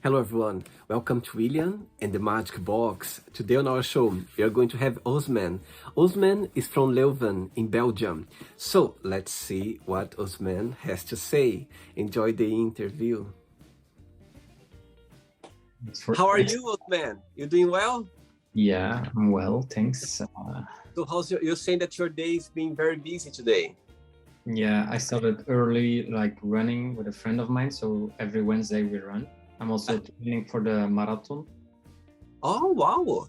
Hello everyone, welcome to William and the Magic Box. Today on our show, we are going to have Osman. Osman is from Leuven in Belgium. So let's see what Osman has to say. Enjoy the interview. How are you, Osman? You doing well? Yeah, I'm well, thanks. So you're saying that your day is being very busy today? Yeah, I started early, like running with a friend of mine. So every Wednesday we run. I'm also training for the marathon. Oh, wow.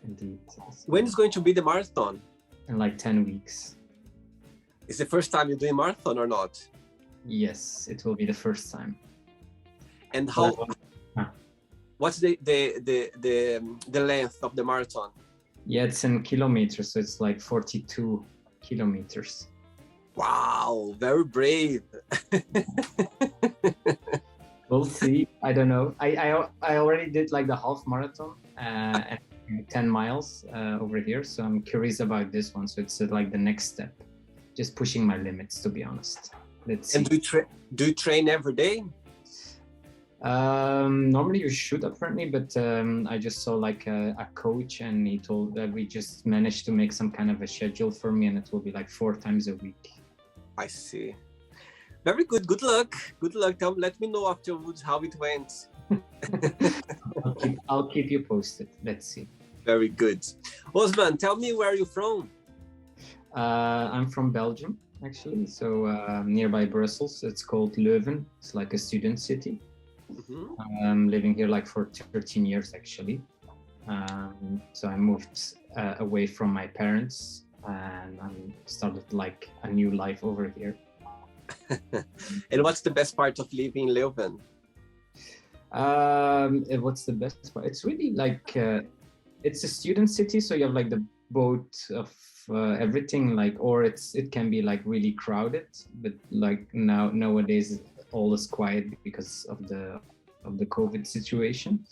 Indeed. When is going to be the marathon? In like 10 weeks. Is the first time you're doing marathon or not? Yes, it will be the first time. And how? What's the length of the marathon? Yeah, it's in kilometers, so it's like 42 kilometers. Wow, very brave. We'll see. I don't know. I already did like the half marathon and 10 miles over here. So I'm curious about this one. So it's like the next step. Just pushing my limits, to be honest. Let's see. And do you train every day? Normally you should apparently, but I just saw like a coach and he told that we just managed to make some kind of a schedule for me and it will be like 4 times a week. I see. Very good. Good luck. Good luck. Let me know afterwards how it went. I'll keep you posted. Let's see. Very good. Osman, tell me where you're from. I'm from Belgium, actually. So nearby Brussels. It's called Leuven. It's like a student city. Mm-hmm. I'm living here like for 13 years, actually. So I moved away from my parents and I started like a new life over here. And what's the best part of living in Leuven? What's the best part? It's really like it's a student city, so you have like the boat of everything, like, or it can be like really crowded, but like nowadays all is quiet because of the COVID situation.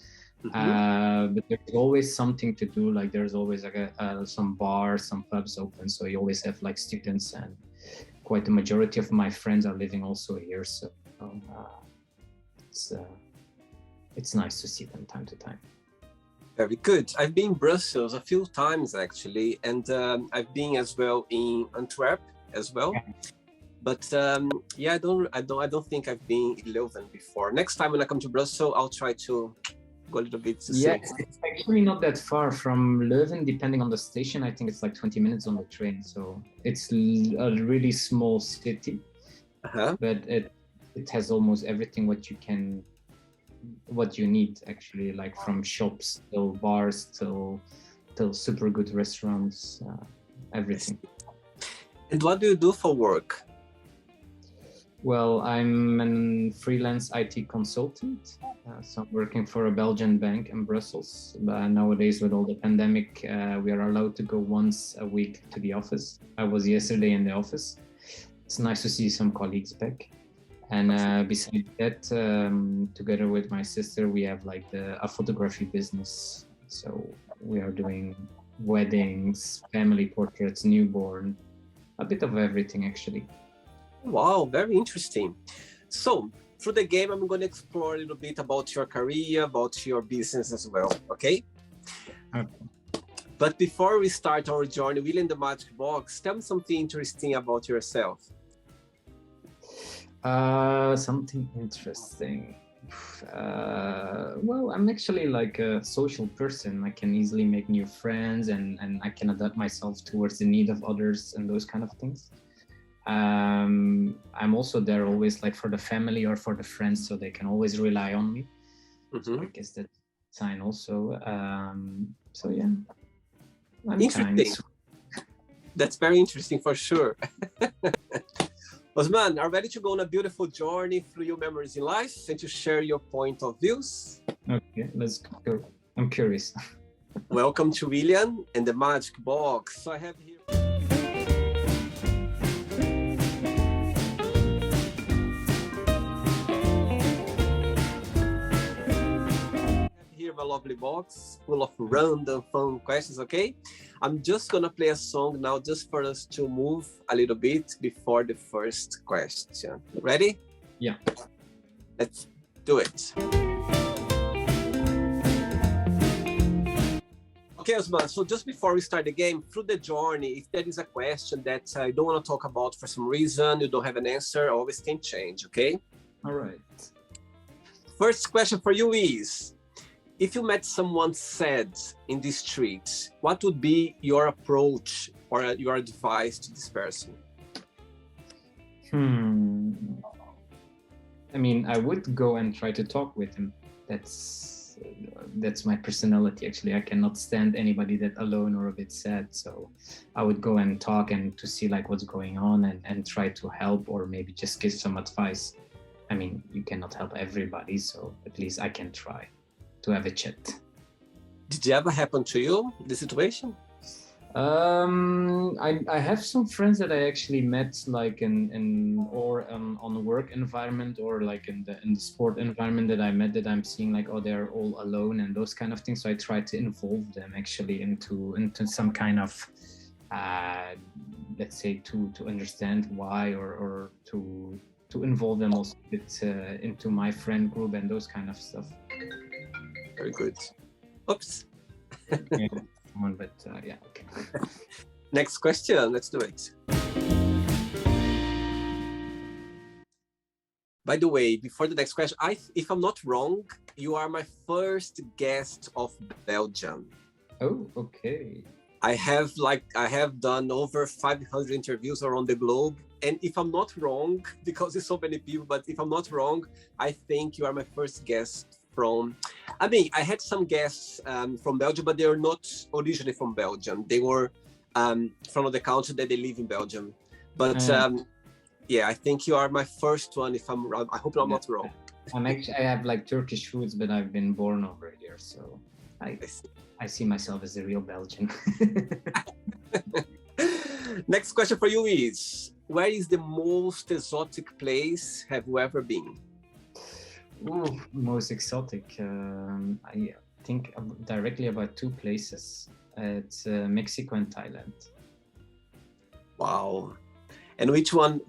Mm-hmm. But there's always something to do. Like there's always like some bars, some pubs open, so you always have like students, and quite the majority of my friends are living also here. So it's nice to see them time to time. Very good. I've been in Brussels a few times actually, and I've been as well in Antwerp as well. Yeah. But yeah, I don't think I've been in Leuven before. Next time when I come to Brussels, I'll try to go a little bit to see. Yeah, it's actually not that far from Leuven, depending on the station. I think it's like 20 minutes on the train. So it's a really small city, but it has almost everything what you need actually, like from shops till bars till super good restaurants, everything. And what do you do for work? Well, I'm a freelance IT consultant, so I'm working for a Belgian bank in Brussels. But nowadays, with all the pandemic, we are allowed to go once a week to the office. I was yesterday in the office. It's nice to see some colleagues back. And besides that, together with my sister, we have like a photography business. So we are doing weddings, family portraits, newborn, a bit of everything actually. Wow, very interesting. So through the game, I'm going to explore a little bit about your career, about your business as well, okay? But before we start our journey, William the Magic Box, tell me something interesting about yourself. Something interesting. Well, I'm actually like a social person. I can easily make new friends and I can adapt myself towards the need of others and those kind of things. I'm also there always like for the family or for the friends, so they can always rely on me. Mm-hmm. So I guess that's a sign also. So yeah, I'm interesting. That's very interesting for sure. Osman, are you ready to go on a beautiful journey through your memories in life and to share your point of views? Okay, let's go. I'm curious. Welcome to William and the Magic Box. So I have here. A lovely box full of random fun questions, okay? I'm just gonna play a song now just for us to move a little bit before the first question. Ready? Yeah. Let's do it. Okay, Osman, so just before we start the game, through the journey, if there is a question that you don't want to talk about for some reason, you don't have an answer, always can change, okay? All right. First question for you is, if you met someone sad in the street, what would be your approach or your advice to this person? I mean, I would go and try to talk with him. That's my personality, actually. I cannot stand anybody that alone or a bit sad. So I would go and talk and to see like what's going on and try to help or maybe just give some advice. I mean, you cannot help everybody, so at least I can try to have a chat. Did it ever happen to you, the situation? I have some friends that I actually met like on the work environment or like in the sport environment that I met that I'm seeing like, oh, they're all alone and those kind of things. So I try to involve them actually into some kind of let's say to understand why or to involve them also a bit into my friend group and those kind of stuff. Very good. Oops. Yeah. But yeah, okay. Next question, let's do it. By the way, before the next question, if I'm not wrong, you are my first guest of Belgium. Oh, okay. I have done over 500 interviews around the globe, and if I'm not wrong, because there's so many people, but if I'm not wrong, I think you are my first guest from, I mean, I had some guests from Belgium, but they are not originally from Belgium. They were from the country that they live in Belgium. But yeah, I think you are my first one. If I'm wrong, I hope I'm not wrong. I have like Turkish roots, but I've been born over here, so I see myself as a real Belgian. Next question for you is, where is the most exotic place have you ever been? Ooh, most exotic. I think directly about two places. It's Mexico and Thailand. Wow. And which one,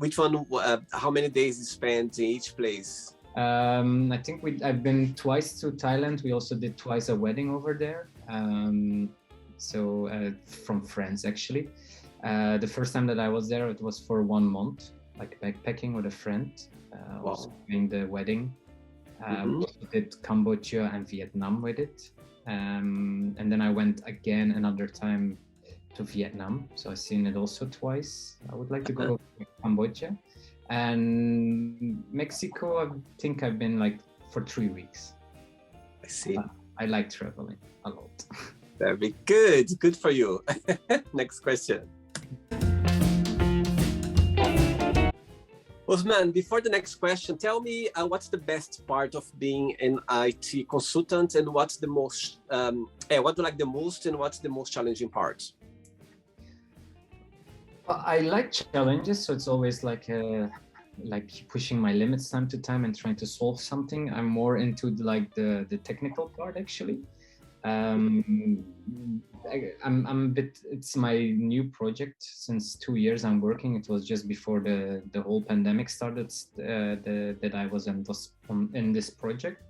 how many days you spent in each place? I think I've been twice to Thailand. We also did twice a wedding over there. From friends actually. The first time that I was there, it was for 1 month, like backpacking with a friend, also doing the wedding. We also did Cambodia and Vietnam with it. And then I went again another time to Vietnam. So I've seen it also twice. I would like to go to Cambodia. And Mexico, I think I've been like for 3 weeks. I see. I like traveling a lot. Very good. Good for you. Next question. Osman, before the next question, tell me what's the best part of being an IT consultant and what's the most, what do you like the most and what's the most challenging part? I like challenges, so it's always like pushing my limits time to time and trying to solve something. I'm more into the technical part actually. I'm a bit, it's my new project since 2 years I'm working. It was just before the whole pandemic started that I was in this project.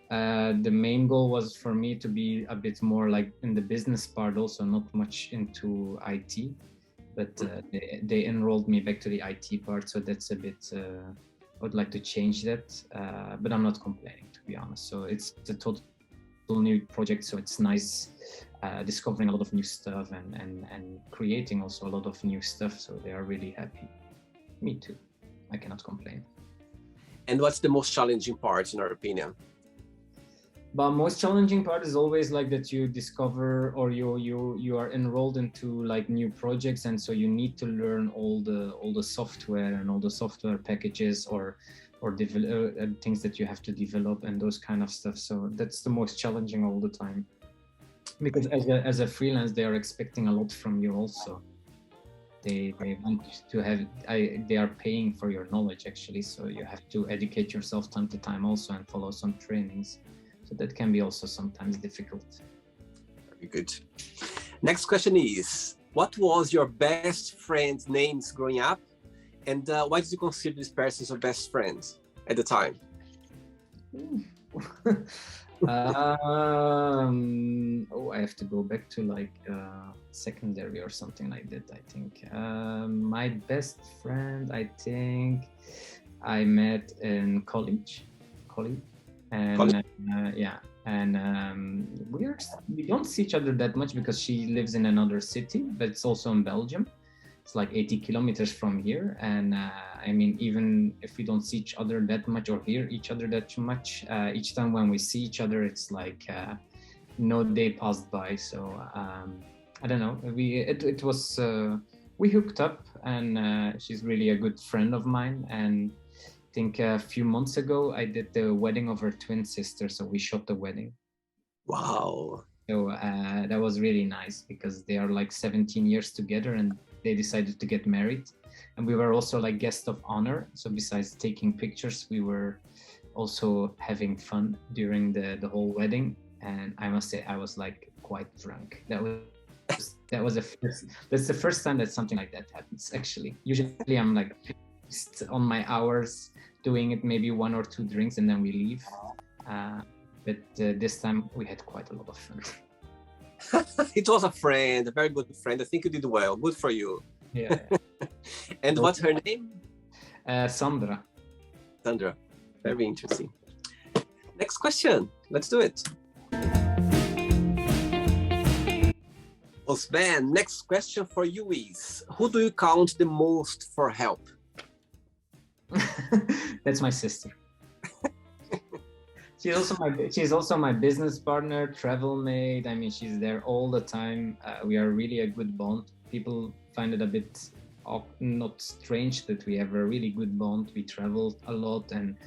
The main goal was for me to be a bit more like in the business part, also not much into IT, but they enrolled me back to the IT part, so that's a bit I would like to change that, but I'm not complaining, to be honest. So it's a total new project, so it's nice discovering a lot of new stuff and creating also a lot of new stuff, so they are really happy. Me too, I cannot complain. And what's the most challenging part in your opinion? But most challenging part is always like that you discover or you are enrolled into like new projects, and so you need to learn all the software and all the software packages or things that you have to develop and those kind of stuff. So that's the most challenging all the time, because as a freelance they are expecting a lot from you also. They want to have, they are paying for your knowledge actually, so you have to educate yourself time to time also and follow some trainings. So that can be also sometimes difficult. Very good. Next question is, what was your best friend's names growing up? And why did you consider this person your best friend at the time? Oh, I have to go back to like secondary or something like that, I think. My best friend, I think I met in college, and yeah, and we don't see each other that much because she lives in another city, but it's also in Belgium. It's like 80 kilometers from here, and I mean, even if we don't see each other that much or hear each other that much, each time when we see each other, it's like no day passed by. So I don't know. It was we hooked up, and she's really a good friend of mine. And I think a few months ago, I did the wedding of her twin sister. So we shot the wedding. Wow. So that was really nice because they are like 17 years together and they decided to get married. And we were also like guest of honor. So besides taking pictures, we were also having fun during the whole wedding. And I must say, I was like quite drunk. That's the first time that something like that happens, actually. Usually I'm like just on my hours doing it, maybe one or two drinks, and then we leave. But this time we had quite a lot of fun. It was a friend, a very good friend. I think you did well. Good for you. Yeah. And what's her name? Sandra. Sandra. Very interesting. Next question. Let's do it. Osman, next question for you is, who do you count the most for help? That's my sister. She's also my business partner, travel mate. I mean, she's there all the time. We are really a good bond. People find it a bit not strange that we have a really good bond. We travel a lot, and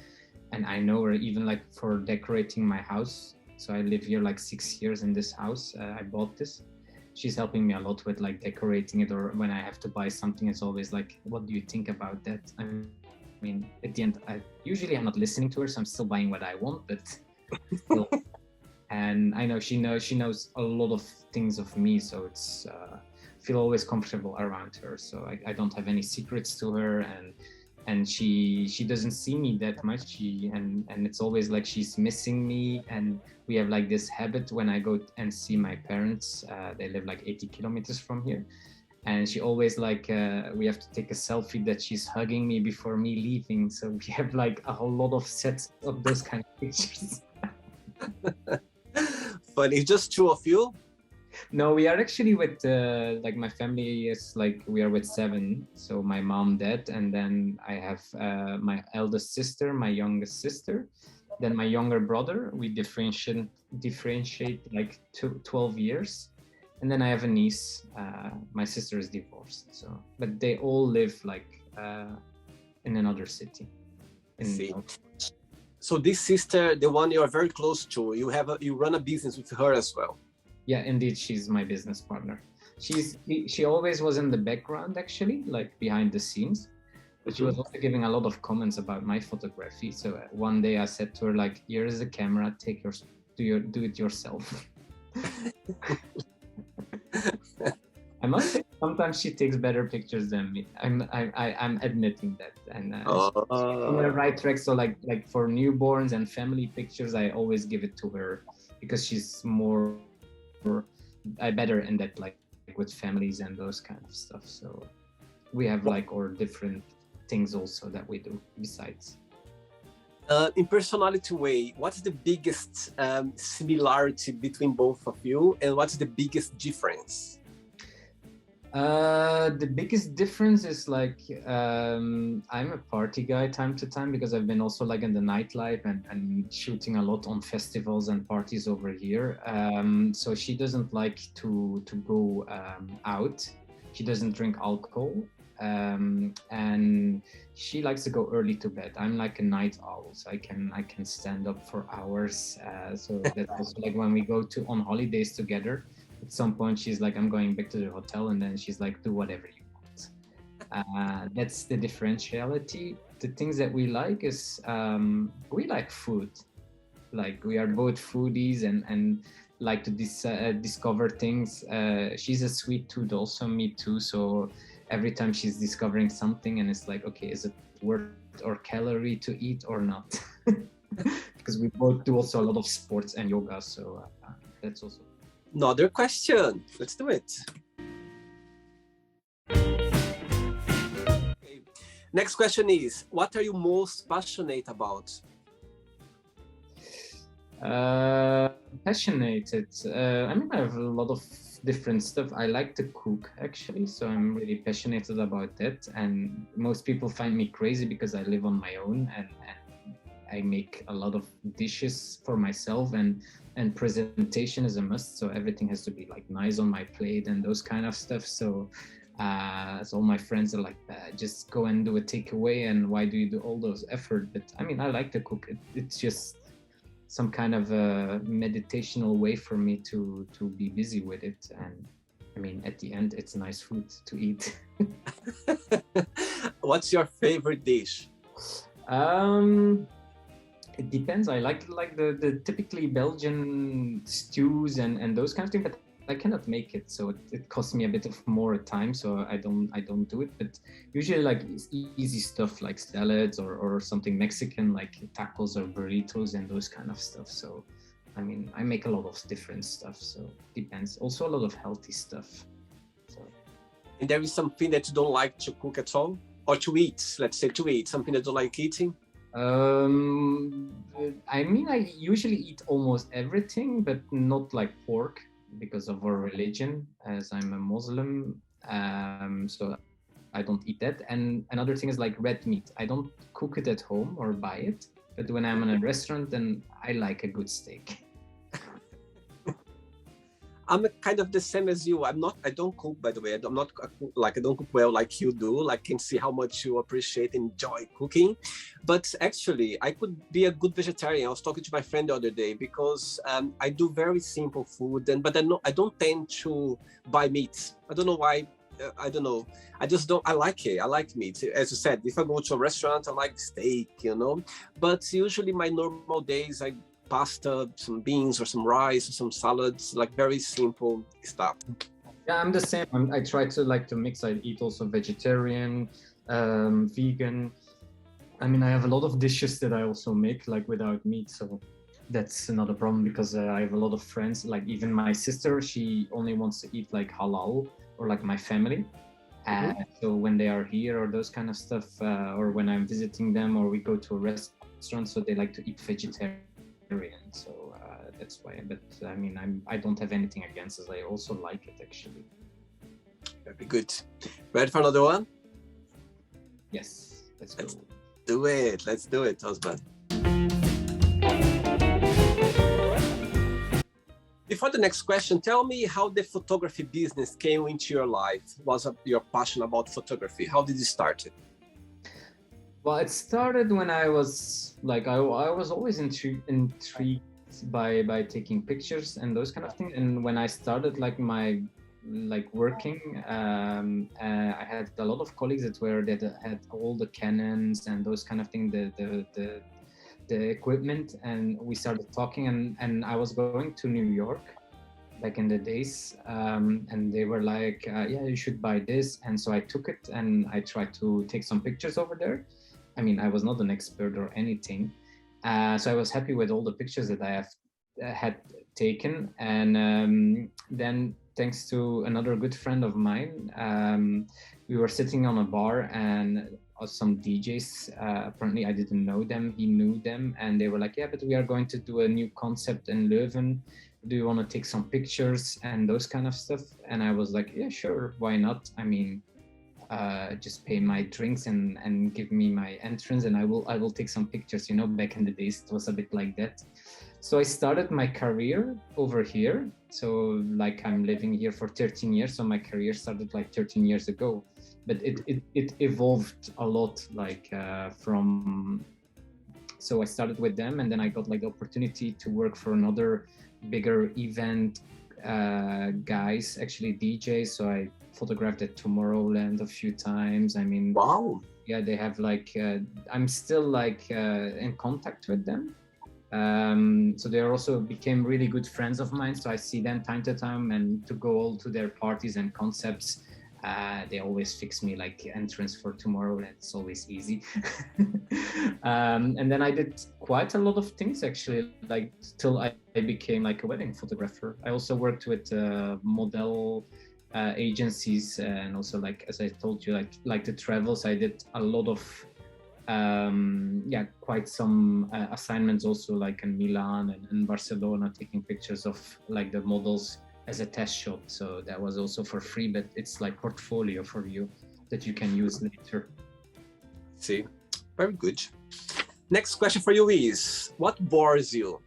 I know her even like for decorating my house. So I live here like 6 years in this house. I bought this. She's helping me a lot with like decorating it, or when I have to buy something, it's always like, what do you think about that? I mean, at the end, I'm not listening to her, so I'm still buying what I want, but still. And I know she knows a lot of things of me, so it's feel always comfortable around her. So I don't have any secrets to her, and she doesn't see me that much. And it's always like she's missing me. And we have like this habit when I go and see my parents. They live like 80 kilometers from here. And she always like, we have to take a selfie that she's hugging me before me leaving. So we have like a whole lot of sets of those kind of pictures. Funny, it's just two of you? No, we are actually with, like my family is like, we are with 7. So my mom, dad, and then I have my eldest sister, my youngest sister, then my younger brother. We differentiate like 12 years. And then I have a niece. My sister is divorced, but they all live like in another city. See. So this sister, the one you are very close to, you run a business with her as well. Yeah, indeed, she's my business partner. She always was in the background, actually, like behind the scenes. But she was also giving a lot of comments about my photography. So one day I said to her, like, here is a camera, do it yourself. I must say, sometimes she takes better pictures than me. I'm admitting that, and she's on the right track. So like for newborns and family pictures, I always give it to her because she's better in that, like with families and those kind of stuff. So we have like our different things also that we do besides. In personality way, what's the biggest similarity between both of you, and what's the biggest difference? The biggest difference is like I'm a party guy time to time because I've been also like in the nightlife and shooting a lot on festivals and parties over here. So she doesn't like to go out. She doesn't drink alcohol. And she likes to go early to bed. I'm like a night owl, so I can stand up for hours. So that's also like when we go on holidays together. At some point, she's like, I'm going back to the hotel, and then she's like, do whatever you want. That's the differentiality. The things that we like is we like food. Like we are both foodies and like to discover things. She's a sweet tooth, also me too. So every time she's discovering something and it's like, okay, is it worth or calorie to eat or not? Because because we both do also a lot of sports and yoga. So that's also. Another question. Let's do it. Okay. Next question is, what are you most passionate about? Passionate. I mean, I have a lot of different stuff. I like to cook actually, so I'm really passionate about that. And most people find me crazy because I live on my own and I make a lot of dishes for myself, and presentation is a must. So everything has to be like nice on my plate and those kind of stuff. So all my friends are like, just go and do a takeaway, and why do you do all those effort? But I mean, I like to cook. It's just some kind of a meditational way for me to be busy with it. And I mean, at the end, it's nice food to eat. What's your favorite dish? It depends. I like the typically Belgian stews and those kind of things, but I cannot make it, so it costs me a bit of more time, so I don't do it. But usually like easy stuff like salads or something Mexican like tacos or burritos and those kind of stuff. So I mean, I make a lot of different stuff, so it depends. Also a lot of healthy stuff. So. And there is something that you don't like to cook at all, or to eat? Let's say to eat something that you don't like eating. I mean, I usually eat almost everything, but not like pork, because of our religion, as I'm a Muslim. So I don't eat that. And another thing is like red meat. I don't cook it at home or buy it, but when I'm in a restaurant, then I like a good steak. I'm kind of the same as you. I don't cook, by the way. I'm not like, I don't cook well like you do. Like, can see how much you appreciate and enjoy cooking. But actually, I could be a good vegetarian. I was talking to my friend the other day because I do very simple food, but I don't tend to buy meat. I don't know why. I don't know. I just don't. I like it. I like meat. As you said, if I go to a restaurant, I like steak, But usually, my normal days, I pasta, some beans or some rice or some salads, like very simple stuff. Yeah, I'm the same. I try to mix. I eat also vegetarian, vegan. I mean, I have a lot of dishes that I also make like without meat, so that's another problem because I have a lot of friends. Like even my sister, she only wants to eat like halal, or like my family. So when they are here or those kind of stuff, or when I'm visiting them or we go to a restaurant, so they like to eat vegetarian. So that's why. But I mean, I don't have anything against it. I also like it actually. Very good. Ready for another one? Yes, let's go. Let's do it, Osman. Before the next question, tell me how the photography business came into your life. Was your passion about photography? How did it start? Well, it started when I was like, I was always intrigued by taking pictures and those kind of things. And when I started like my working, I had a lot of colleagues that had all the Canons and those kind of things, the equipment, and we started talking, and I was going to New York back in the days, and they were like, yeah, you should buy this. And so I took it and I tried to take some pictures over there. I mean, I was not an expert or anything. So I was happy with all the pictures that I had taken. And then thanks to another good friend of mine, we were sitting on a bar, and some DJs, apparently I didn't know them, he knew them, and they were like, yeah, but we are going to do a new concept in Leuven. Do you want to take some pictures and those kind of stuff? And I was like, yeah, sure, why not? I mean, just pay my drinks and give me my entrance, and I will take some pictures. Back in the days it was a bit like that. So I started my career over here. So like I'm living here for 13 years. So my career started like 13 years ago, but it evolved a lot. Like so I started with them, and then I got like the opportunity to work for another bigger event guys, actually DJs. So I photographed at Tomorrowland a few times. I mean, wow. Yeah, they have like I'm still like in contact with them. So they also became really good friends of mine. So I see them time to time, and to go all to their parties and concepts. They always fix me like entrance for tomorrow, and it's always easy. And then I did quite a lot of things actually, like till I became like a wedding photographer. I also worked with model agencies, and also, like as I told you, like the travels. I did a lot of quite some assignments also, like in Milan and in Barcelona, taking pictures of like the models as a test shot. So that was also for free, but it's like portfolio for you that you can use later. See, very good. Next question for you is, what bores you?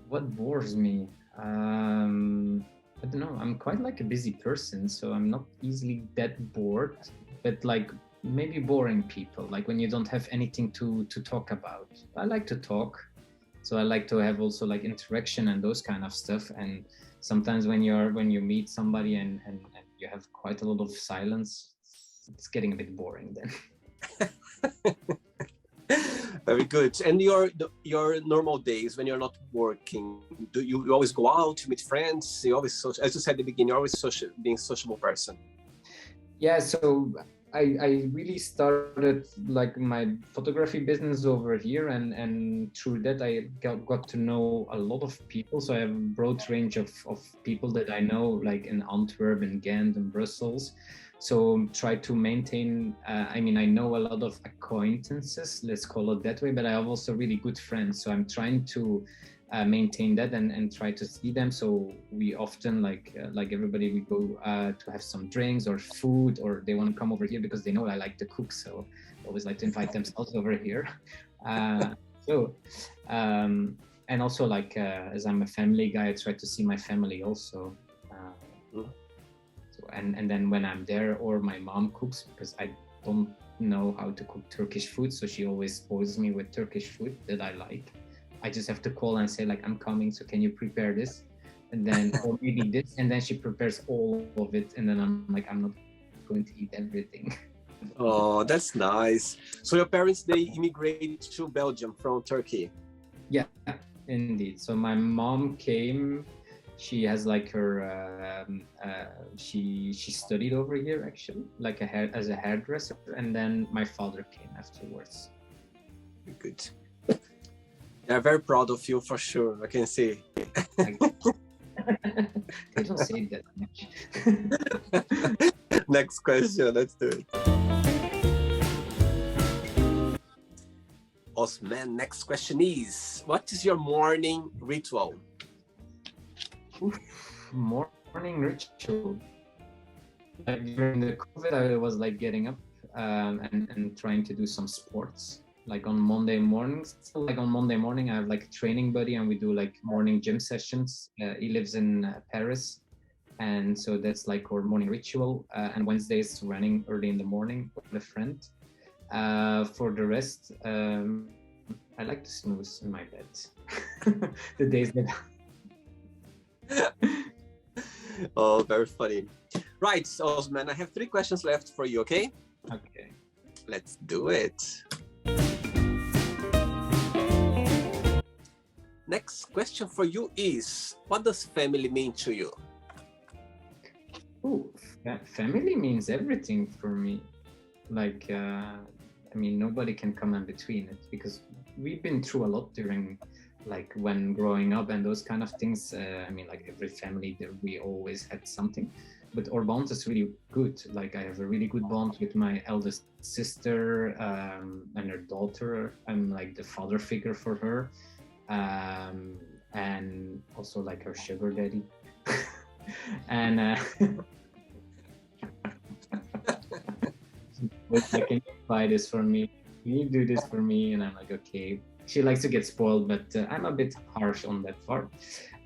What bores me? I don't know. I'm quite like a busy person, so I'm not easily that bored. But like maybe boring people, like when you don't have anything to talk about. I like to talk, so I like to have also like interaction and those kind of stuff. And sometimes when you meet somebody and you have quite a lot of silence, it's getting a bit boring then. Very good. And your normal days when you're not working, do you always go out to meet friends? You always social, as you said at the beginning, you're always being a sociable person. Yeah, so I really started like my photography business over here, and through that I got to know a lot of people. So I have a broad range of people that I know, like in Antwerp and Ghent and Brussels. So try to maintain, I mean, I know a lot of acquaintances, let's call it that way, but I have also really good friends. So I'm trying to maintain that and try to see them. So we often like everybody, we go to have some drinks or food, or they want to come over here because they know I like to cook. So I always like to invite themselves over here. And also like as I'm a family guy, I try to see my family also. And then when I'm there, or my mom cooks, because I don't know how to cook Turkish food, so she always spoils me with Turkish food that I like. I just have to call and say like, I'm coming, so can you prepare this? And then, or maybe this, and then she prepares all of it, and then I'm like, I'm not going to eat everything. Oh, that's nice. So your parents, they immigrated to Belgium from Turkey? Yeah, indeed. So my mom came. She has like her, she studied over here actually, like as a hairdresser, and then my father came afterwards. Good. They're very proud of you for sure, I can see. They don't say that much. Next question, let's do it. Osman, next question is, what is your morning ritual? Morning ritual. Like during the COVID, I was like getting up and trying to do some sports. Like on Monday mornings, like on Monday morning, I have like a training buddy, and we do like morning gym sessions. He lives in Paris, and so that's like our morning ritual. And Wednesdays, running early in the morning with a friend. For the rest, I like to snooze in my bed. The days that. Oh, very funny. Right, Osman, I have 3 questions left for you, okay? Okay. Let's do it. Next question for you is, what does family mean to you? Ooh, family means everything for me. Like, I mean, nobody can come in between it, because we've been through a lot during like when growing up and those kind of things. I mean, like every family there, we always had something, but our bond is really good. Like I have a really good bond with my eldest sister and her daughter. I'm like the father figure for her, and also like her sugar daddy. And like, can you buy this for me? Can you do this for me? And I'm like, okay. She likes to get spoiled, but I'm a bit harsh on that part.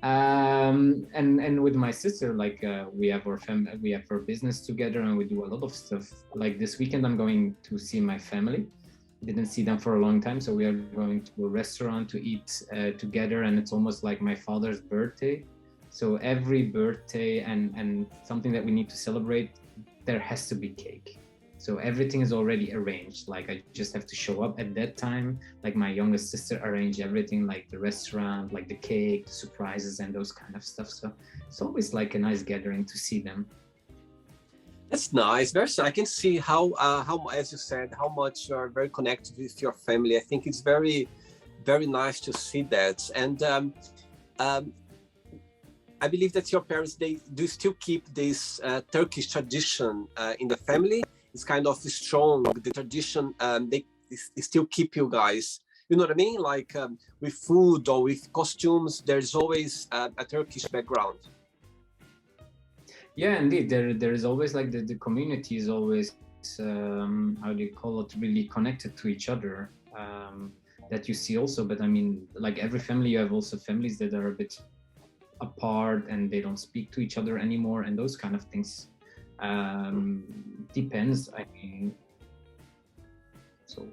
And with my sister, like we have our business together, and we do a lot of stuff. Like this weekend, I'm going to see my family. Didn't see them for a long time, so we are going to a restaurant to eat together, and it's almost like my father's birthday. So every birthday and something that we need to celebrate, there has to be cake. So everything is already arranged. Like I just have to show up at that time. Like my youngest sister arranged everything, like the restaurant, like the cake, the surprises, and those kind of stuff. So it's always like a nice gathering to see them. That's nice. I can see how, as you said, how much you are very connected with your family. I think it's very, very nice to see that. And I believe that your parents, they do still keep this Turkish tradition in the family. It's kind of strong, the tradition. They still keep you guys, you know what I mean? Like with food or with costumes, there's always a Turkish background. Yeah, indeed. There is always like the community is always, how do you call it, really connected to each other. That you see also, but I mean, like every family, you have also families that are a bit apart and they don't speak to each other anymore, and those kind of things. Depends. I mean, so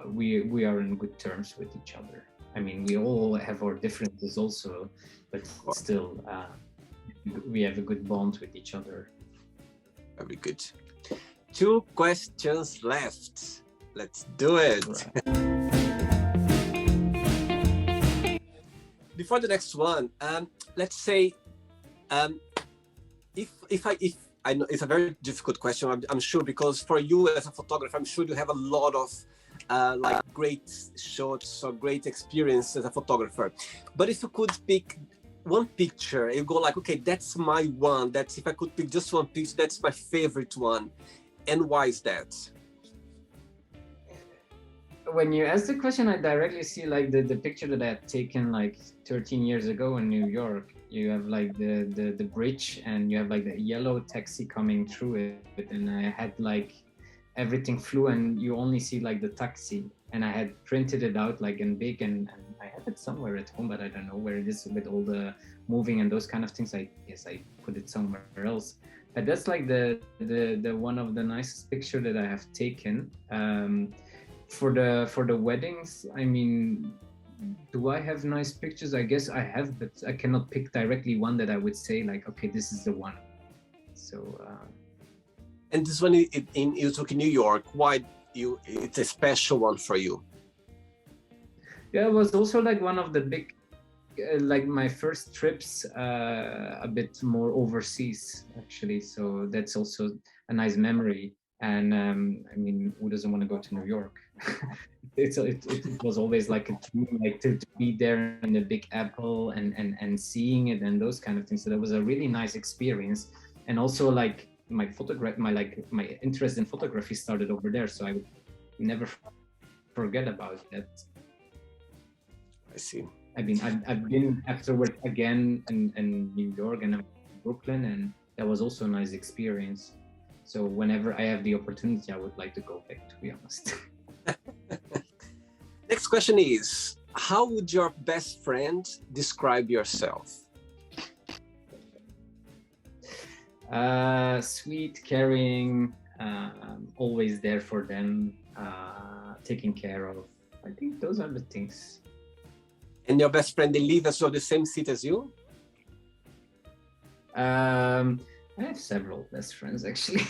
we are in good terms with each other. I mean, we all have our differences also, but still, we have a good bond with each other. Very good. 2 questions left. Let's do it. Right. Before the next one, let's say, if I know it's a very difficult question, I'm sure, because for you as a photographer, I'm sure you have a lot of like great shots or great experience as a photographer. But if you could pick one picture, you go like, okay, that's my one. That's, if I could pick just one picture, that's my favorite one. And why is that? When you ask the question, I directly see like the picture that I had taken like 13 years ago in New York. You have like the bridge, and you have like the yellow taxi coming through it, and I had like everything flew, and you only see like the taxi, and I had printed it out like in big, and I have it somewhere at home, but I don't know where it is with all the moving and those kind of things. I guess I put it somewhere else. But that's like the one of the nicest picture that I have taken. For the weddings, I mean, do I have nice pictures? I guess I have, but I cannot pick directly one that I would say like, okay, this is the one. So. And this one you took in New York. Why it's a special one for you? Yeah, it was also like one of the big, like my first trips, a bit more overseas actually. So that's also a nice memory. And I mean, who doesn't want to go to New York? it was always like a dream, like to be there in the Big Apple and seeing it and those kind of things. So that was a really nice experience. And also like my interest in photography started over there. So I would never forget about that. I see. I mean, I've been afterward again in New York and Brooklyn, and that was also a nice experience. So whenever I have the opportunity, I would like to go back, to be honest. Next question is, how would your best friend describe yourself? Sweet, caring, always there for them, taking care of. I think those are the things. And your best friend, they live as well the same city as you? I have several best friends actually.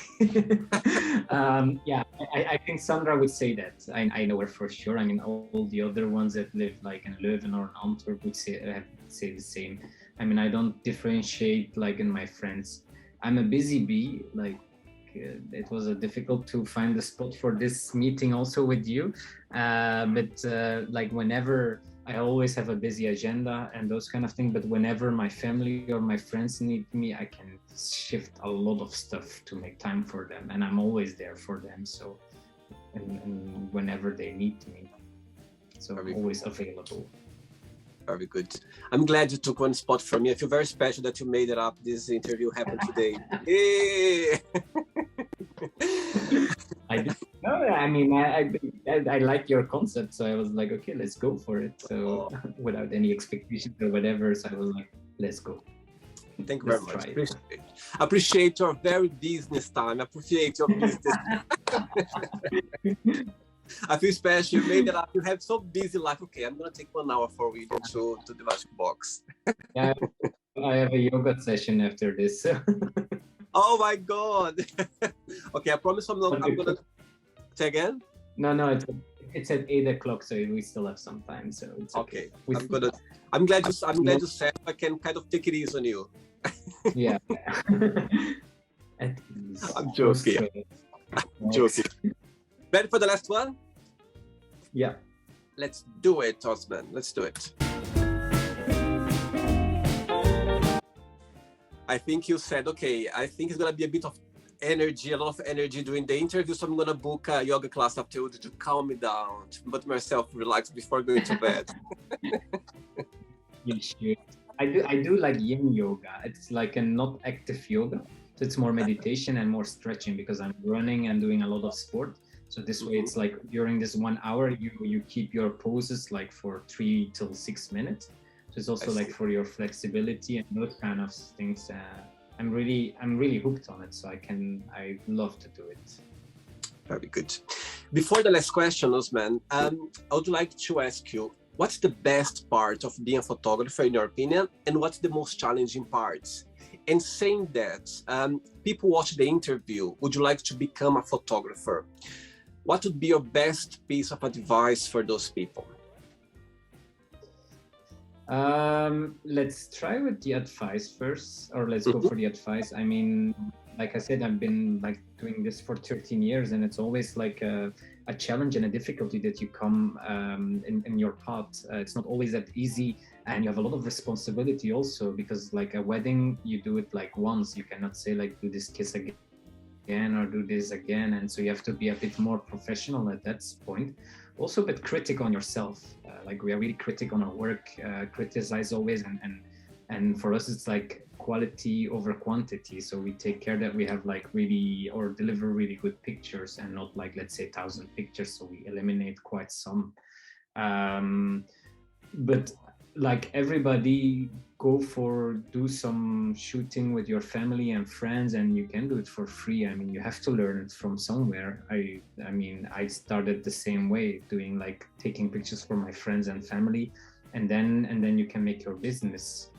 Yeah, I think Sandra would say that. I know her for sure. I mean, all the other ones that live like in Leuven or in Antwerp would say the same. I mean, I don't differentiate like in my friends. I'm a busy bee. Like it was difficult to find a spot for this meeting also with you. But like whenever. I always have a busy agenda and those kind of things, but whenever my family or my friends need me, I can shift a lot of stuff to make time for them, and I'm always there for them. So, and whenever they need me, so I'm always available. Very good. I'm glad you took one spot for me. I feel very special that you made it up. This interview happened today. No, I mean, I like your concept, so I was like, okay, let's go for it. So without any expectations or whatever, so I was like, let's go. Thank you very much. Appreciate your very business time. Appreciate your business. I feel special. You made it up. You have so busy life. Okay, I'm gonna take 1 hour for you to the magic box. Yeah, I have a yoga session after this. Oh my God. Okay, I promise I'm not. I'm gonna say again. No, it's at 8 o'clock, so we still have some time. So it's okay. I'm glad you said I can kind of take it easy on you. Yeah. I'm joking. I'm joking. Ready for the last one? Yeah. Let's do it, Osman. Let's do it. I think you said, okay, I think it's going to be a bit of energy, a lot of energy during the interview, so I'm going to book a yoga class afterwards to calm me down, to put myself relaxed before going to bed. You should. I do like yin yoga. It's like a not active yoga. So it's more meditation and more stretching because I'm running and doing a lot of sport. So this way it's like during this 1 hour, you keep your poses like for 3 till 6 minutes. So it's also like for your flexibility and those kind of things. I'm really hooked on it. So I love to do it. Very good. Before the last question, Osman, I would like to ask you, what's the best part of being a photographer in your opinion? And what's the most challenging part? And saying that, people watch the interview, would you like to become a photographer? What would be your best piece of advice for those people? Let's try with the advice first, or let's go for the advice. I mean, like I said, I've been like doing this for 13 years, and it's always like a challenge and a difficulty that you come in your path. It's not always that easy, and you have a lot of responsibility also, because like a wedding, you do it like once. You cannot say like do this kiss again or do this again, and so you have to be a bit more professional at that point. Also a bit critic on yourself, like we are really critic on our work, criticize always, and for us it's like quality over quantity, so we take care that we have like really or deliver really good pictures and not like, let's say 1,000 pictures, so we eliminate quite some, but like everybody do some shooting with your family and friends, and you can do it for free. I mean, you have to learn it from somewhere. I mean, I started the same way, doing like taking pictures for my friends and family, and then you can make your business.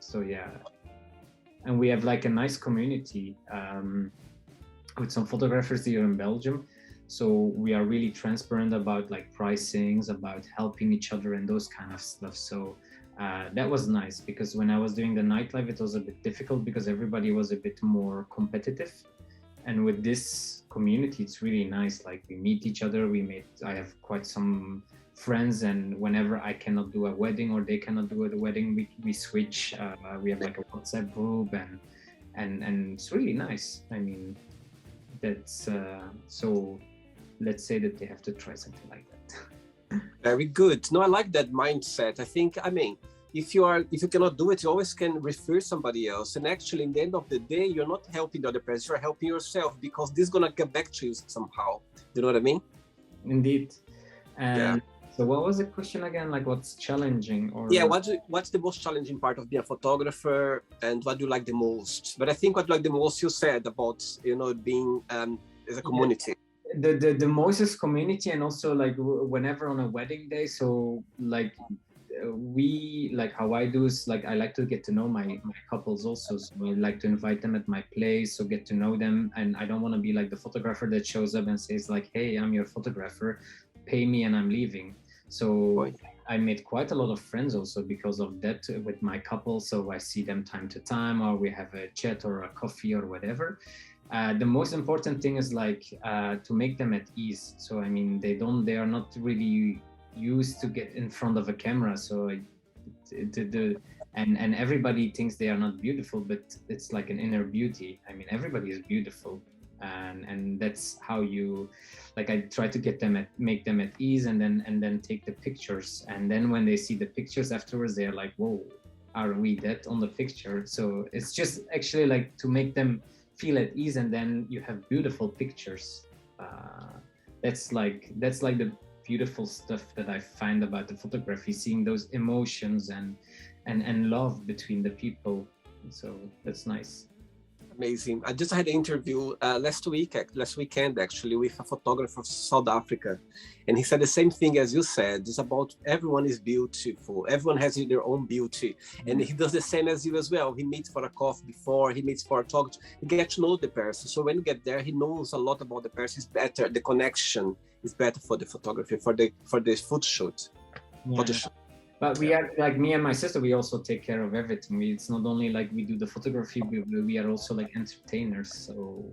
So yeah, and we have like a nice community with some photographers here in Belgium. So we are really transparent about like pricings, about helping each other and those kind of stuff. So that was nice, because when I was doing the nightlife, it was a bit difficult because everybody was a bit more competitive. And with this community, it's really nice. Like we meet each other. I have quite some friends, and whenever I cannot do a wedding or they cannot do a wedding, we switch. We have like a WhatsApp group, and it's really nice. I mean, that's so. Let's say that they have to try something like that. Very good. No, I like that mindset. I mean, if you cannot do it, you always can refer somebody else. And actually, in the end of the day, you're not helping the other person, you're helping yourself, because this is gonna get back to you somehow. Do you know what I mean? Indeed. And so what was the question again? Like what's challenging? Or yeah, what's the most challenging part of being a photographer, and what do you like the most? But I think what you like the most, you said about, being as a community. The Moses community, and also like whenever on a wedding day, so like we, like how I do is like I like to get to know my couples also, so I like to invite them at my place, so get to know them. And I don't want to be like the photographer that shows up and says like, hey, I'm your photographer, pay me and I'm leaving. So I made quite a lot of friends also because of that with my couple, so I see them time to time, or we have a chat or a coffee or whatever. The most important thing is like to make them at ease. So I mean, they are not really used to get in front of a camera. So and everybody thinks they are not beautiful, but it's like an inner beauty. I mean, everybody is beautiful, and that's how you, like, I try to make them at ease, and then take the pictures. And then when they see the pictures afterwards, they're like, whoa, are we that on the picture? So it's just actually like to make them feel at ease, and then you have beautiful pictures. That's like the beautiful stuff that I find about the photography, seeing those emotions and love between the people. So that's nice. Amazing. I just had an interview last weekend actually, with a photographer from South Africa, and he said the same thing as you said. It's about everyone is beautiful. Everyone has their own beauty, and he does the same as you as well. He meets for a coffee before, he meets for a talk. He gets to know the person. So when you get there, he knows a lot about the person. It's better. The connection is better for the photography, for the food shoot. Yeah. But we are, like, me and my sister, we also take care of everything. It's not only like we do the photography, we are also like entertainers. So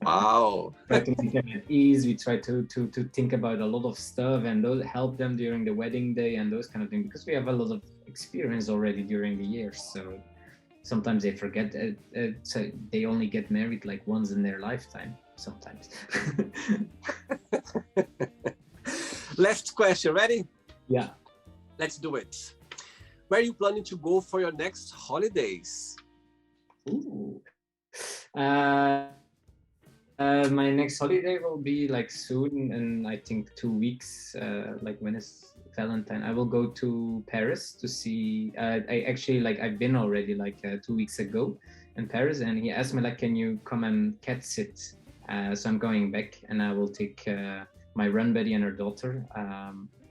wow. try to make them at ease. We try to think about a lot of stuff and help them during the wedding day and those kind of things, because we have a lot of experience already during the years. So sometimes they forget so they only get married like once in their lifetime sometimes. Last question, ready? Yeah. Let's do it. Where are you planning to go for your next holidays? Ooh. My next holiday will be like soon, in I think 2 weeks. Like, when is Valentine? I will go to Paris to see. I actually, like, I've been already like 2 weeks ago in Paris, and he asked me like, can you come and cat sit? So I'm going back, and I will take my run buddy and her daughter.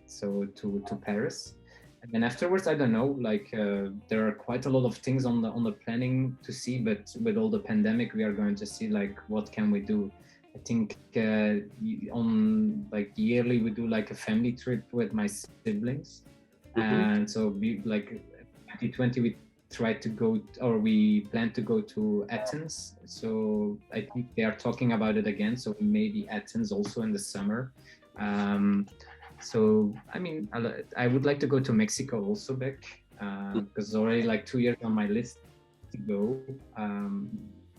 So to Paris. And then afterwards, I don't know, like there are quite a lot of things on the planning to see, but with all the pandemic, we are going to see like what can we do. I think on like yearly we do like a family trip with my siblings, and so like 2020 we tried to go, or we plan to go to Athens. So I think they are talking about it again. So maybe Athens also in the summer. So, I mean, I would like to go to Mexico also back, because it's already like 2 years on my list to go.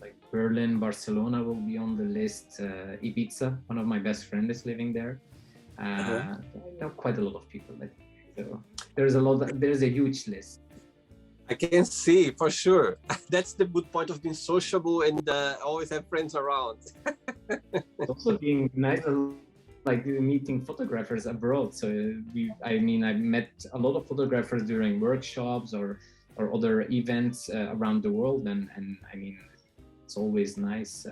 Like Berlin, Barcelona will be on the list. Ibiza, one of my best friends is living there. I know quite a lot of people. So there's a huge list. I can see, for sure. That's the good point of being sociable and always have friends around. It's also being nice, like meeting photographers abroad. So I met a lot of photographers during workshops or other events around the world, and I mean, it's always nice.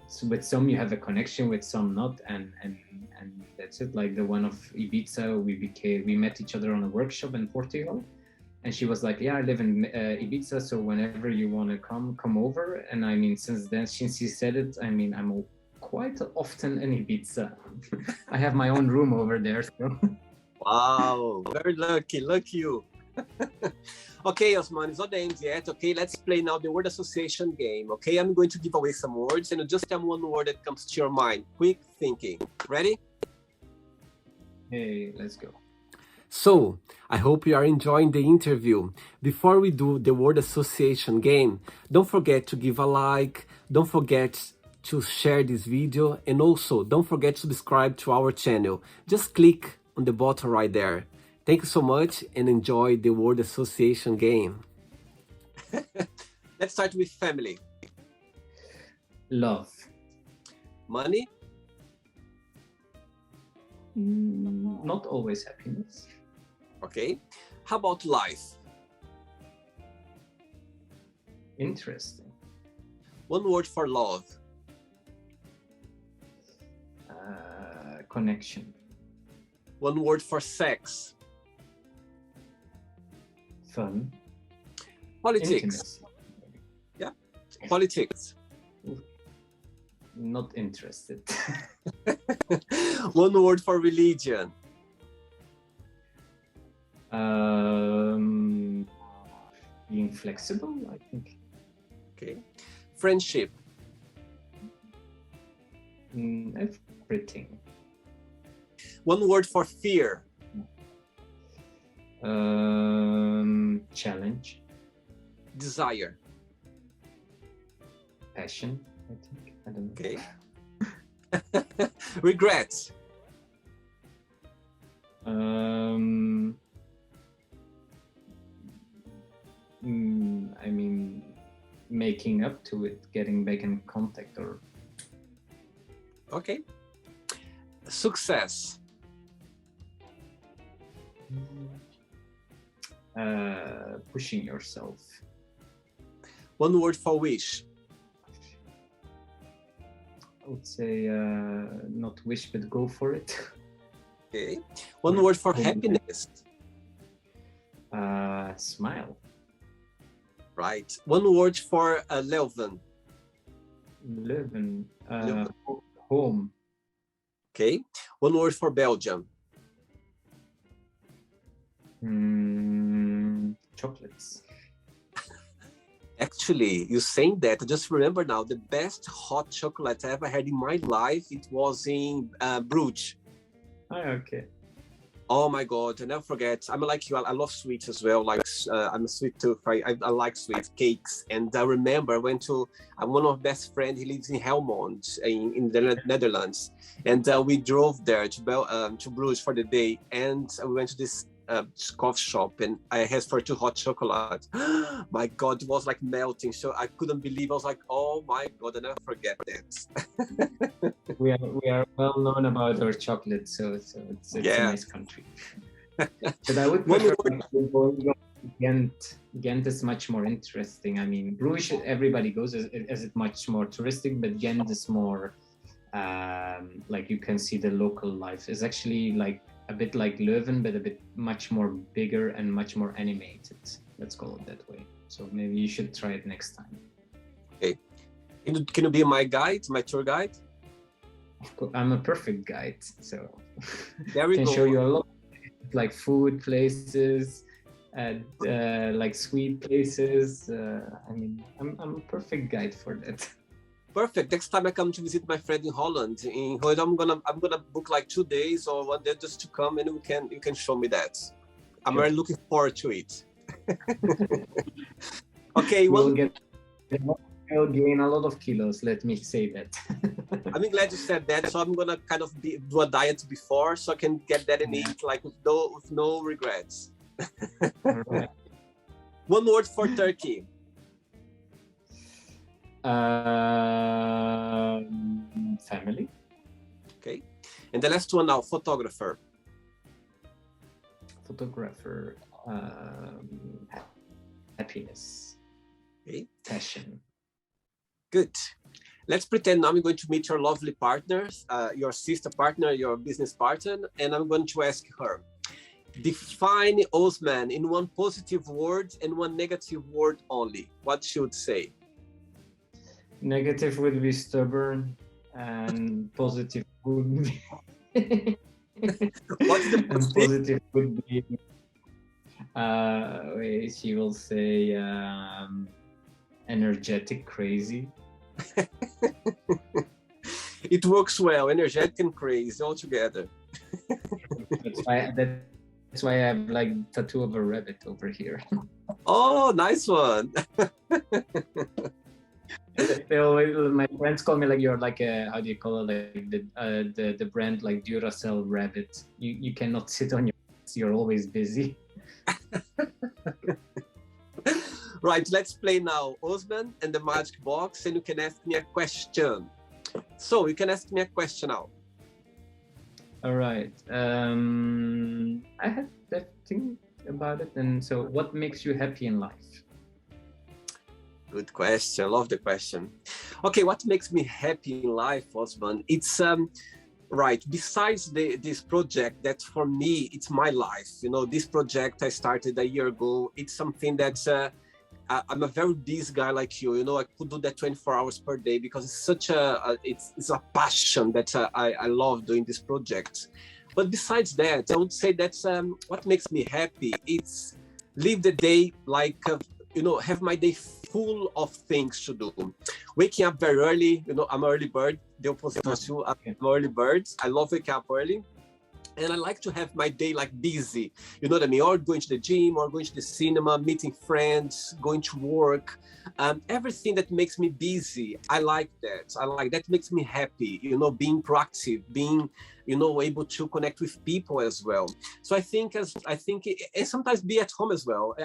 So with some you have a connection, with some not, and that's it. Like the one of Ibiza, we met each other on a workshop in Portugal, and she was like, yeah, I live in Ibiza, so whenever you want to come over. And I mean, since she said it, I mean, I'm quite often in Ibiza. I have my own room over there. So. Wow, very lucky you. Okay, Osman, it's not the end yet. Okay, let's play now the word association game. Okay, I'm going to give away some words, and you just tell me one word that comes to your mind. Quick thinking. Ready? Hey, let's go. So, I hope you are enjoying the interview. Before we do the word association game, don't forget to give a like, don't forget to share this video, and also don't forget to subscribe to our channel. Just click on the button right there. Thank you so much and enjoy the word association game. Let's start with family. Love. Money. Not always happiness. Okay. How about life? Interesting. One word for love. Connection. One word for sex. Fun. Politics. Intimacy. Yeah. Politics. Not interested. One word for religion. Being flexible, I think. Okay. Friendship. Everything. One word for fear. Challenge. Desire. Passion, I think. I don't know. Okay. Regrets. I mean, making up to it, getting back in contact, or. Okay. Success. Pushing yourself. One word for wish. I would say not wish, but go for it. Okay. One word for happiness. Smile. Right. One word for Leuven. Leuven. Home. Okay. One word for Belgium. Chocolates. Actually, you saying that, I just remember now, the best hot chocolate I ever had in my life, it was in Bruges. Oh, okay. Oh my God, I never forget. I'm like you, I love sweets as well. Like I'm a sweet tooth. I like sweet cakes. And I remember I went to one of my best friends. He lives in Helmond in the Netherlands. And we drove there to Bruges for the day. And we went to this coffee shop and I asked for 2 hot chocolate. My God, it was like melting. So I couldn't believe. I was like, oh my God, I never forget that. We are well known about our chocolate, so it's a nice country. But I would prefer going to Ghent. Ghent is much more interesting. I mean, Bruges, everybody goes as it much more touristic, but Ghent is more like you can see the local life. It's actually like a bit like Leuven, but a bit much more bigger and much more animated. Let's call it that way. So maybe you should try it next time. Okay. Can you be my guide, my tour guide? Of course, I'm a perfect guide, so there we can go. show you a lot, like food places, and like sweet places. I mean, I'm a perfect guide for that. Perfect. Next time I come to visit my friend in Holland, I'm gonna book like 2 days or 1 day just to come, and you can show me that. I'm really looking forward to it. Okay, we'll gain a lot of kilos. Let me say that. I'm glad you said that. So I'm gonna kind of do a diet before, so I can get that and eat like with no regrets. Right. One word for Turkey. Family. Okay, and the last one now, photographer. Photographer. Happiness. Okay. Passion. Good. Let's pretend now I'm going to meet your lovely partner, your sister partner, your business partner, and I'm going to ask her, define Osman in 1 positive word and 1 negative word only. What should say? Negative would be stubborn, and positive would be. What's the positive would be? She will say energetic, crazy. It works well, energetic and crazy all together. That's why I have like tattoo of a rabbit over here. Oh, nice one. My friends call me like you're like a, how do you call it, like the brand like Duracell rabbit. You cannot sit on you're always busy. Right, let's play now Osman and the magic box, and you can ask me a question. So you can ask me a question now. All right. I had that thing about it, and so what makes you happy in life? Good question. I love the question. Okay, what makes me happy in life, Osman? It's right. Besides this project, that for me, it's my life. You know, this project I started a year ago. It's something that's I'm a very busy guy like you. You know, I could do that 24 hours per day because it's such it's a passion that I love doing this project. But besides that, I would say that's what makes me happy. It's live the day like you know, have my day full of things to do. Waking up very early, you know, I'm an early bird, the opposite of you, I'm an early bird. I love waking up early. And I like to have my day like busy, you know what I mean? Or going to the gym, or going to the cinema, meeting friends, going to work. Everything that makes me busy, I like that. I like that makes me happy, you know, being proactive, being, you know, able to connect with people as well. So I think and sometimes be at home as well.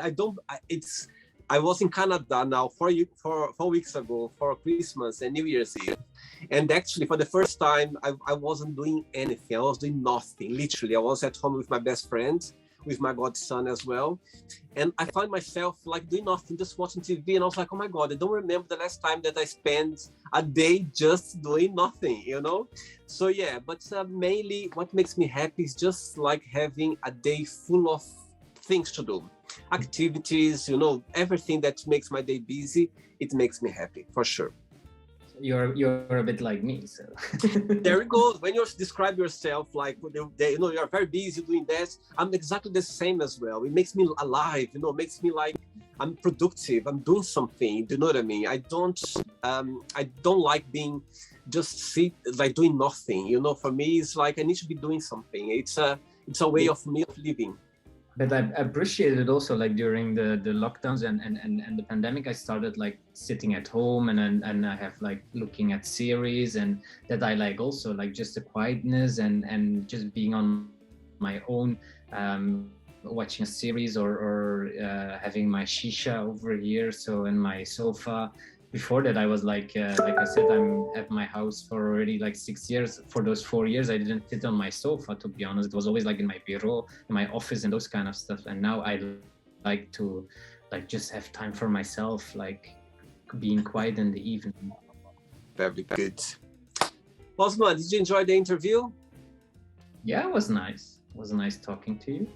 I was in Canada now 4 weeks ago for Christmas and New Year's Eve. And actually, for the first time, I wasn't doing anything. I was doing nothing. Literally, I was at home with my best friend. with my godson as well. And I found myself like doing nothing, just watching TV. And I was like, oh my God, I don't remember the last time that I spent a day just doing nothing, you know? So yeah, but mainly what makes me happy is just like having a day full of things to do, activities, you know, everything that makes my day busy. It makes me happy for sure. You're a bit like me, so there you go. When you describe yourself like, you know, you're very busy doing that, I'm exactly the same as well. It makes me alive, you know, makes me like I'm productive, I'm doing something. Do you know what I mean? I don't like being just like doing nothing, you know. For me, it's like I need to be doing something. It's a way of me of living. But I appreciated also, like during the lockdowns and the pandemic, I started like sitting at home and I have like looking at series, and that I like also like just the quietness and just being on my own, watching a series or having my shisha over here, so in my sofa. Before that, I was like I said, I'm at my house for already like 6 years. For those 4 years, I didn't sit on my sofa, to be honest. It was always like in my bureau, in my office and those kind of stuff. And now I like to like just have time for myself, like being quiet in the evening. Very good. Osman, did you enjoy the interview? Yeah, it was nice. It was nice talking to you.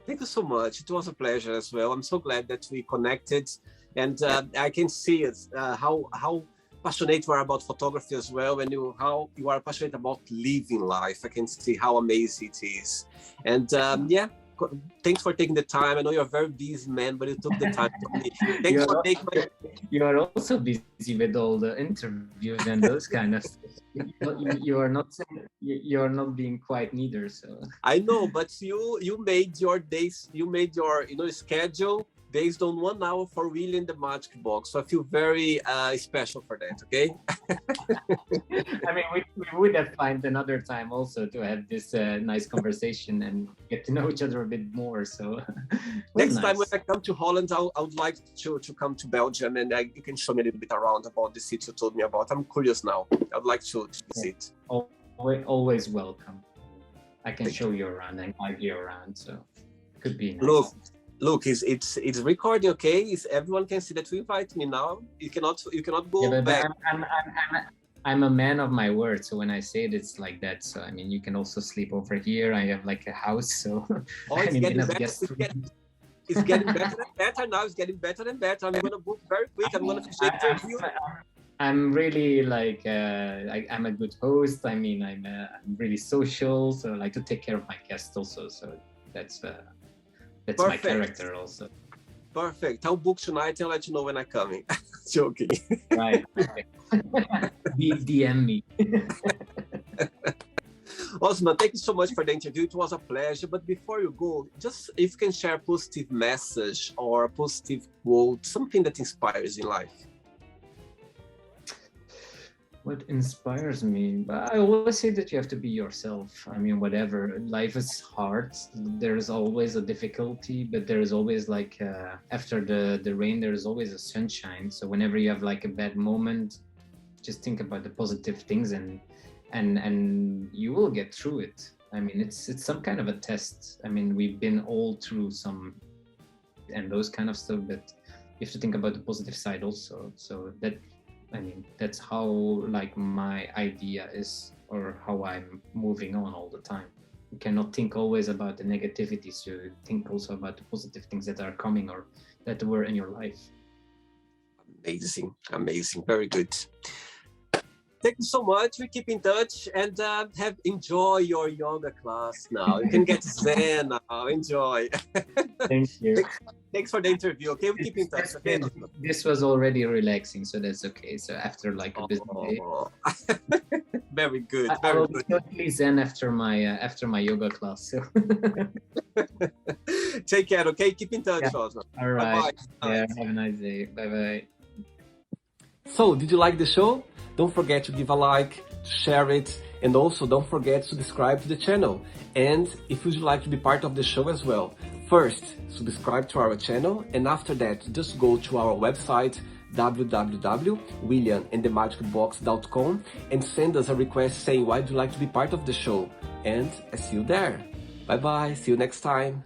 Thank you so much. It was a pleasure as well. I'm so glad that we connected. And I can see how passionate you are about photography as well, and how you are passionate about living life. I can see how amazing it is. And yeah, thanks for taking the time. I know you're a very busy man, but you took the time for me. Thanks for taking my... You are also busy with all the interviews and those kind of stuff. You're not being quiet neither. So I know, but you made your days, you made your schedule based on 1 hour for really in the magic box. So I feel very special for that, okay? I mean, we would have found another time also to have this nice conversation and get to know each other a bit more. So next time when I come to Holland, I would like to come to Belgium, and you can show me a little bit around about the city you told me about. I'm curious now. I'd like to visit. Always welcome. I can show you around and guide you around, so it could be nice. Look, it's recording, okay? Everyone can see that you invite me now. You cannot go back. I'm a man of my word, so when I say it, it's like that. So I mean, you can also sleep over here. I have like a house, so it's getting better. It's getting better and better now. It's getting better and better. I'm gonna book very quick. I'm gonna finish the interview. I'm really like I'm a good host. I mean, I'm really social, so I like to take care of my guests also. So that's Perfect. My character also. Perfect. I'll book tonight and let you know when I'm coming. Joking. Right. DM me. Osman, thank you so much for the interview. It was a pleasure. But before you go, just if you can share a positive message or a positive quote, something that inspires in life. What inspires me? I always say that you have to be yourself. I mean, whatever. Life is hard. There is always a difficulty, but there is always like after the rain, there is always a sunshine. So whenever you have like a bad moment, just think about the positive things and you will get through it. I mean, it's some kind of a test. I mean, we've been all through some and those kind of stuff, but you have to think about the positive side also. So that's how like my idea is, or how I'm moving on all the time. You cannot think always about the negativities. You think also about the positive things that are coming or that were in your life. Amazing, very good. Thank you so much. We keep in touch and enjoy your yoga class now. You can get Zen now. Enjoy. Thank you. Thanks for the interview. Okay, we keep in touch. Okay. This was already relaxing, so that's okay. So after like a busy day. Very good. I will be totally Zen after my yoga class. So. Take care. Okay, keep in touch. Yeah. Also. All right. Bye-bye. Yeah. Have a nice day. Bye bye. So, did you like the show? Don't forget to give a like, to share it, and also don't forget to subscribe to the channel. And if you would like to be part of the show as well, first, subscribe to our channel, and after that, just go to our website, www.williamandthemagicbox.com, and send us a request saying why would you like to be part of the show. And I see you there. Bye bye, see you next time.